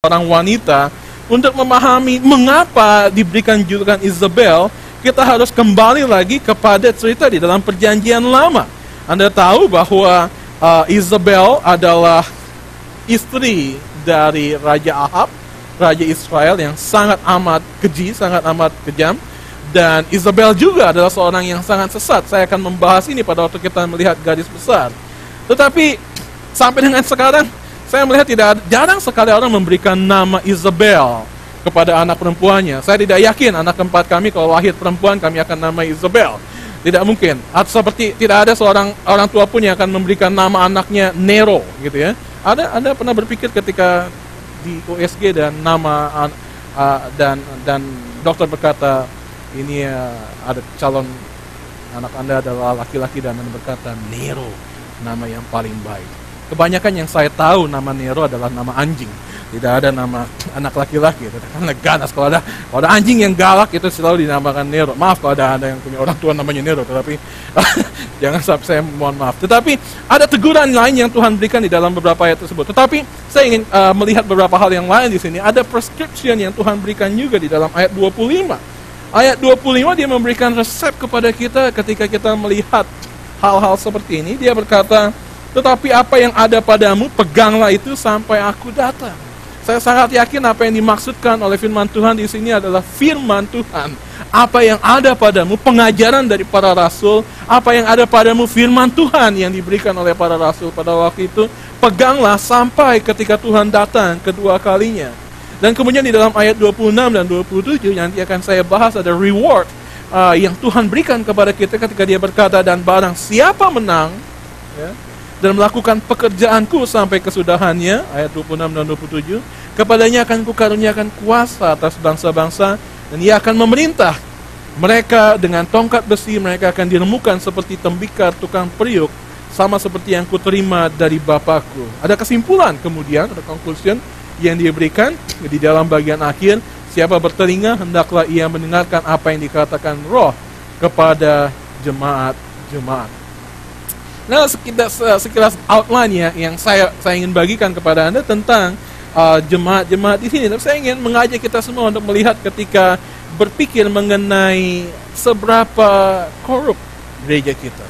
seorang wanita. Untuk memahami mengapa diberikan julukan Isabel, kita harus kembali lagi kepada cerita di dalam Perjanjian Lama. Anda tahu bahwa Isabel adalah istri dari Raja Ahab, Raja Israel yang sangat amat keji, sangat amat kejam. Dan Isabel juga adalah seorang yang sangat sesat. Saya akan membahas ini pada waktu kita melihat garis besar. Tetapi sampai dengan sekarang, saya melihat jarang sekali orang memberikan nama Isabel kepada anak perempuannya. Saya tidak yakin anak keempat kami kalau lahir perempuan kami akan nama Isabel. Tidak mungkin. Atau seperti tidak ada seorang orang tua pun yang akan memberikan nama anaknya Nero, gitu ya. Anda pernah berpikir ketika di USG dan nama dan dokter berkata ini ada calon anak Anda adalah laki-laki dan Anda berkata Nero, nama yang paling baik. Kebanyakan yang saya tahu nama Nero adalah nama anjing. Tidak ada nama anak laki-laki. Karena ganas. Kalau ada anjing yang galak itu selalu dinamakan Nero. Maaf kalau ada yang punya orang tua namanya Nero. Tetapi jangan sampai saya mohon maaf. Tetapi ada teguran lain yang Tuhan berikan di dalam beberapa ayat tersebut. Tetapi saya ingin melihat beberapa hal yang lain di sini. Ada prescription yang Tuhan berikan juga di dalam ayat 25. Ayat 25 dia memberikan resep kepada kita ketika kita melihat hal-hal seperti ini. Dia berkata, tetapi apa yang ada padamu, peganglah itu sampai aku datang. Saya sangat yakin apa yang dimaksudkan oleh firman Tuhan di sini adalah firman Tuhan. Apa yang ada padamu, pengajaran dari para rasul, apa yang ada padamu, firman Tuhan yang diberikan oleh para rasul pada waktu itu, peganglah sampai ketika Tuhan datang kedua kalinya. Dan kemudian di dalam ayat 26 dan 27 nanti akan saya bahas ada reward yang Tuhan berikan kepada kita ketika dia berkata, dan barang siapa menang, ya, dan melakukan pekerjaanku sampai kesudahannya, ayat 26 dan 27, kepadanya akan kukaruniakan kuasa atas bangsa-bangsa, dan ia akan memerintah mereka dengan tongkat besi, mereka akan diremukan seperti tembikar tukang periuk, sama seperti yang kuterima dari Bapakku. Ada kesimpulan kemudian, ada conclusion yang diberikan di dalam bagian akhir, siapa bertelinga, hendaklah ia mendengarkan apa yang dikatakan Roh kepada jemaat-jemaat. Nah, sekilas outline ya yang saya ingin bagikan kepada Anda tentang jemaat-jemaat di sini. Tapi saya ingin mengajak kita semua untuk melihat ketika berpikir mengenai seberapa korup gereja kita.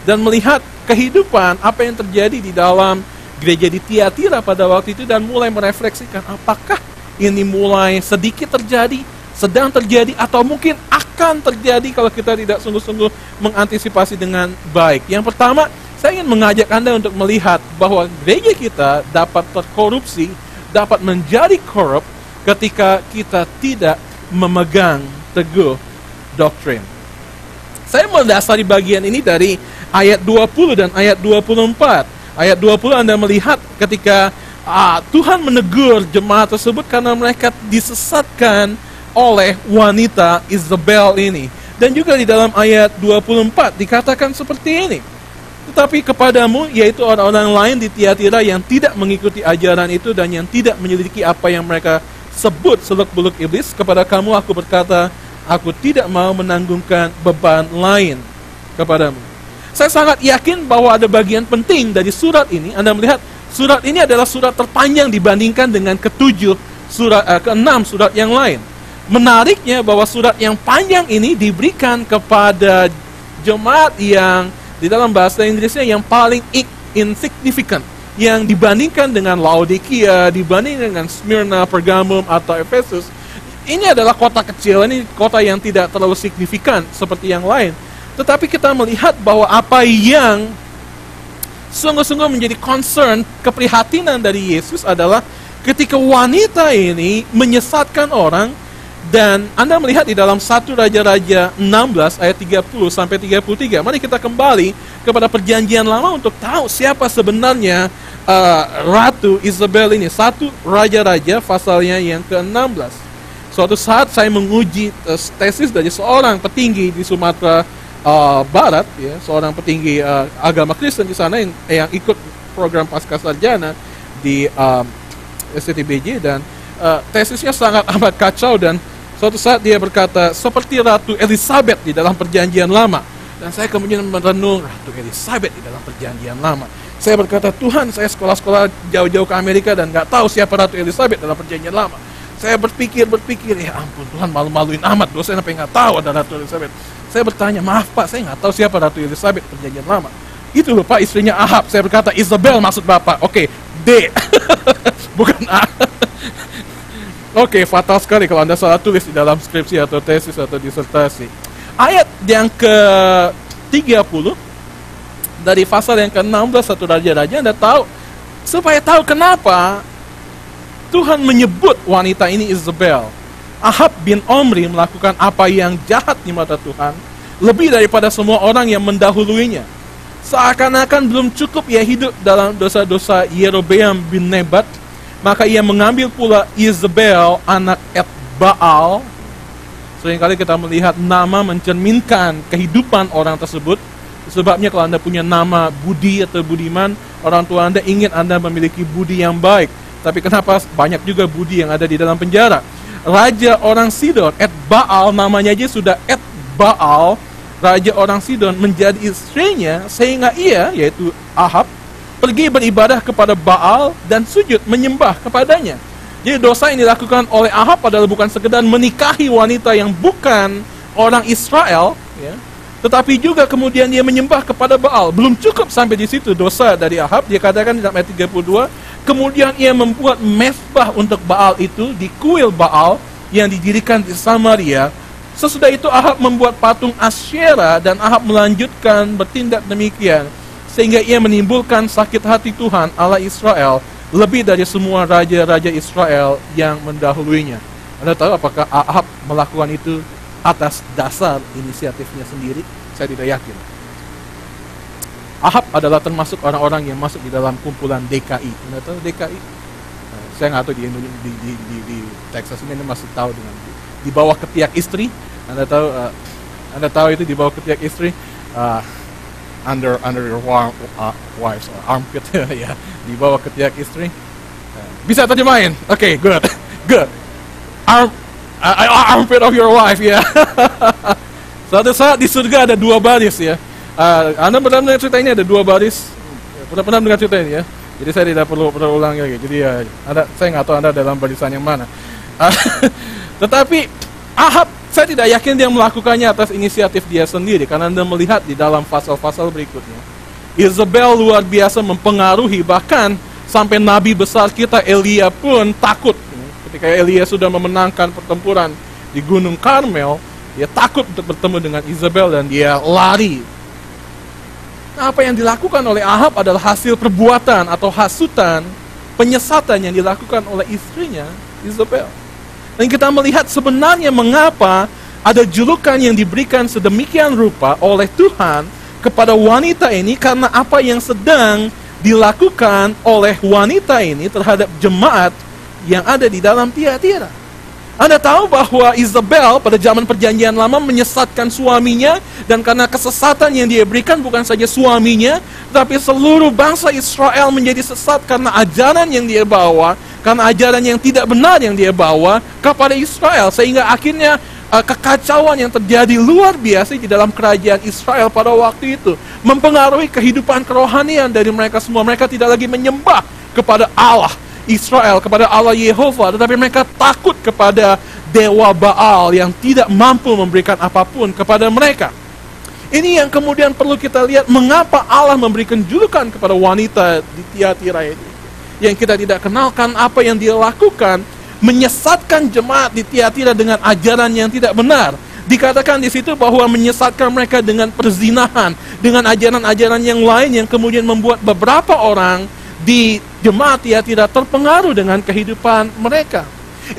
Dan melihat kehidupan apa yang terjadi di dalam gereja di Tiatira pada waktu itu dan mulai merefleksikan apakah ini mulai sedikit terjadi, sedang terjadi, atau mungkin akan terjadi kalau kita tidak sungguh-sungguh mengantisipasi dengan baik. Yang pertama, saya ingin mengajak Anda untuk melihat bahwa gereja kita dapat terkorupsi, dapat menjadi korup ketika kita tidak memegang teguh doktrin. Saya mendasari bagian ini dari ayat 20 dan ayat 24. Ayat 20 Anda melihat ketika Tuhan menegur jemaat tersebut karena mereka disesatkan oleh wanita Isabel ini. Dan juga di dalam ayat 24 dikatakan seperti ini. Tetapi kepadamu, yaitu orang-orang lain di Tiatira yang tidak mengikuti ajaran itu dan yang tidak menyelidiki apa yang mereka sebut seluk-beluk iblis, kepada kamu aku berkata, aku tidak mau menanggungkan beban lain kepadamu. Saya sangat yakin bahwa ada bagian penting dari surat ini. Anda melihat surat ini adalah surat terpanjang dibandingkan dengan ke-6 surat yang lain. Menariknya bahwa surat yang panjang ini diberikan kepada jemaat yang di dalam bahasa Inggrisnya yang paling insignificant, yang dibandingkan dengan Laodikia, dibandingkan dengan Smyrna, Pergamum, atau Efesus. Ini adalah kota kecil, ini kota yang tidak terlalu signifikan seperti yang lain. Tetapi kita melihat bahwa apa yang sungguh-sungguh menjadi concern, keprihatinan dari Yesus adalah ketika wanita ini menyesatkan orang. Dan Anda melihat di dalam 1 Raja-Raja 16 ayat 30 sampai 33. Mari kita kembali kepada perjanjian lama untuk tahu siapa sebenarnya Ratu Isabel ini. 1 Raja-Raja pasalnya yang ke-16. Suatu saat saya menguji tesis dari seorang petinggi di Sumatera Barat, ya, seorang petinggi agama Kristen di sana yang ikut program Pascasarjana di STTBJ, dan tesisnya sangat amat kacau. Dan suatu saat dia berkata seperti Ratu Elizabeth di dalam perjanjian lama. Dan saya kemudian merenung, Ratu Elizabeth di dalam perjanjian lama. Saya berkata, Tuhan, saya sekolah-sekolah jauh-jauh ke Amerika dan nggak tahu siapa Ratu Elizabeth dalam perjanjian lama. Saya berpikir, ya ampun Tuhan, malu-maluin amat, dosen sampai nggak tahu ada Ratu Elizabeth. Saya bertanya, maaf Pak, saya nggak tahu siapa Ratu Elizabeth perjanjian lama. Itu loh Pak, istrinya Ahab. Saya berkata, Isabel maksud Bapak. Oke, D. Bukan A. Oke, fatal sekali kalau Anda salah tulis di dalam skripsi atau tesis atau disertasi. Ayat yang ke-30 dari pasal yang ke-16 satu Raja-Raja, Anda tahu, supaya tahu kenapa Tuhan menyebut wanita ini Isabel. Ahab bin Omri melakukan apa yang jahat di mata Tuhan, lebih daripada semua orang yang mendahuluinya. Seakan-akan belum cukup ia hidup dalam dosa-dosa Yerobeam bin Nebat, maka ia mengambil pula Isabel, anak Etbaal. Seringkali kita melihat nama mencerminkan kehidupan orang tersebut. Sebabnya kalau Anda punya nama Budi atau Budiman, orang tua Anda ingin Anda memiliki budi yang baik. Tapi kenapa banyak juga Budi yang ada di dalam penjara? Raja orang Sidon, Etbaal, namanya aja sudah Etbaal, raja orang Sidon, menjadi istrinya, sehingga ia, yaitu Ahab, pergi beribadah kepada Baal dan sujud menyembah kepadanya. Jadi dosa yang dilakukan oleh Ahab adalah bukan sekedar menikahi wanita yang bukan orang Israel, ya, tetapi juga kemudian dia menyembah kepada Baal. Belum cukup sampai di situ dosa dari Ahab. Dia katakan di dalam ayat 32, kemudian ia membuat mezbah untuk Baal itu di kuil Baal yang didirikan di Samaria. Sesudah itu Ahab membuat patung Asyera, dan Ahab melanjutkan bertindak demikian sehingga ia menimbulkan sakit hati Tuhan Allah Israel lebih dari semua raja-raja Israel yang mendahuluinya. Anda tahu apakah Ahab melakukan itu atas dasar inisiatifnya sendiri? Saya tidak yakin. Ahab adalah termasuk orang-orang yang masuk di dalam kumpulan DKI. Anda tahu DKI? Saya nggak tahu di Texas ini masih tahu dengan di bawah ketiak istri. Anda tahu itu di bawah ketiak istri. Under your wife's armpit, ya, di bawah ketiak istri. Bisa terjemahin? Oke, good. Armpit of your wife, ya. Suatu saat di surga ada 2 baris, ya. Anda pernah mendengar cerita ini, ada 2 baris. Pernah mendengar cerita ini, ya. Jadi saya tidak perlu ulang lagi. Jadi ya, saya nggak tahu Anda dalam barisan yang mana. Tetapi Ahab, saya tidak yakin dia melakukannya atas inisiatif dia sendiri, karena Anda melihat di dalam pasal-pasal berikutnya. Isabel luar biasa mempengaruhi, bahkan sampai nabi besar kita Elia pun takut. Ketika Elia sudah memenangkan pertempuran di Gunung Karmel, dia takut untuk bertemu dengan Isabel dan dia lari. Nah, apa yang dilakukan oleh Ahab adalah hasil perbuatan atau hasutan, penyesatan yang dilakukan oleh istrinya Isabel. Dan kita melihat sebenarnya mengapa ada julukan yang diberikan sedemikian rupa oleh Tuhan kepada wanita ini, karena apa yang sedang dilakukan oleh wanita ini terhadap jemaat yang ada di dalam Tiatira. Anda tahu bahwa Isabel pada zaman perjanjian lama menyesatkan suaminya, dan karena kesesatan yang dia berikan bukan saja suaminya, tapi seluruh bangsa Israel menjadi sesat karena ajaran yang dia bawa, karena ajaran yang tidak benar yang dia bawa kepada Israel, sehingga akhirnya kekacauan yang terjadi luar biasa di dalam kerajaan Israel pada waktu itu mempengaruhi kehidupan kerohanian dari mereka semua. Mereka tidak lagi menyembah kepada Allah Israel, kepada Allah Yehova, tetapi mereka takut kepada dewa Baal yang tidak mampu memberikan apapun kepada mereka. Ini yang kemudian perlu kita lihat, mengapa Allah memberikan julukan kepada wanita di Tiatira ini, yang kita tidak kenalkan apa yang dia lakukan, menyesatkan jemaat di Tiatira dengan ajaran yang tidak benar. Dikatakan di situ bahwa menyesatkan mereka dengan perzinahan, dengan ajaran-ajaran yang lain yang kemudian membuat beberapa orang di jemaat Tiatira terpengaruh dengan kehidupan mereka.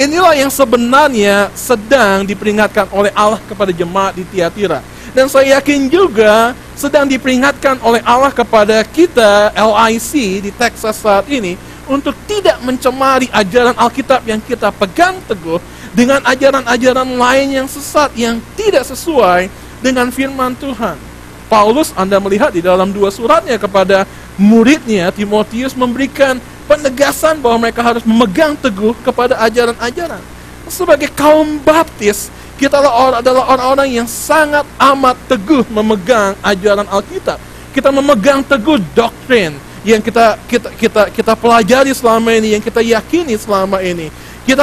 Inilah yang sebenarnya sedang diperingatkan oleh Allah kepada jemaat di Tiatira. Dan saya yakin juga sedang diperingatkan oleh Allah kepada kita LIC di Texas saat ini, untuk tidak mencemari ajaran Alkitab yang kita pegang teguh dengan ajaran-ajaran lain yang sesat, yang tidak sesuai dengan firman Tuhan. Paulus, Anda melihat di dalam 2 suratnya kepada muridnya Timotius, memberikan penegasan bahwa mereka harus memegang teguh kepada ajaran-ajaran. Sebagai kaum baptis, kita adalah orang-orang yang sangat amat teguh memegang ajaran Alkitab. Kita memegang teguh doktrin yang kita pelajari selama ini, yang kita yakini selama ini. Kita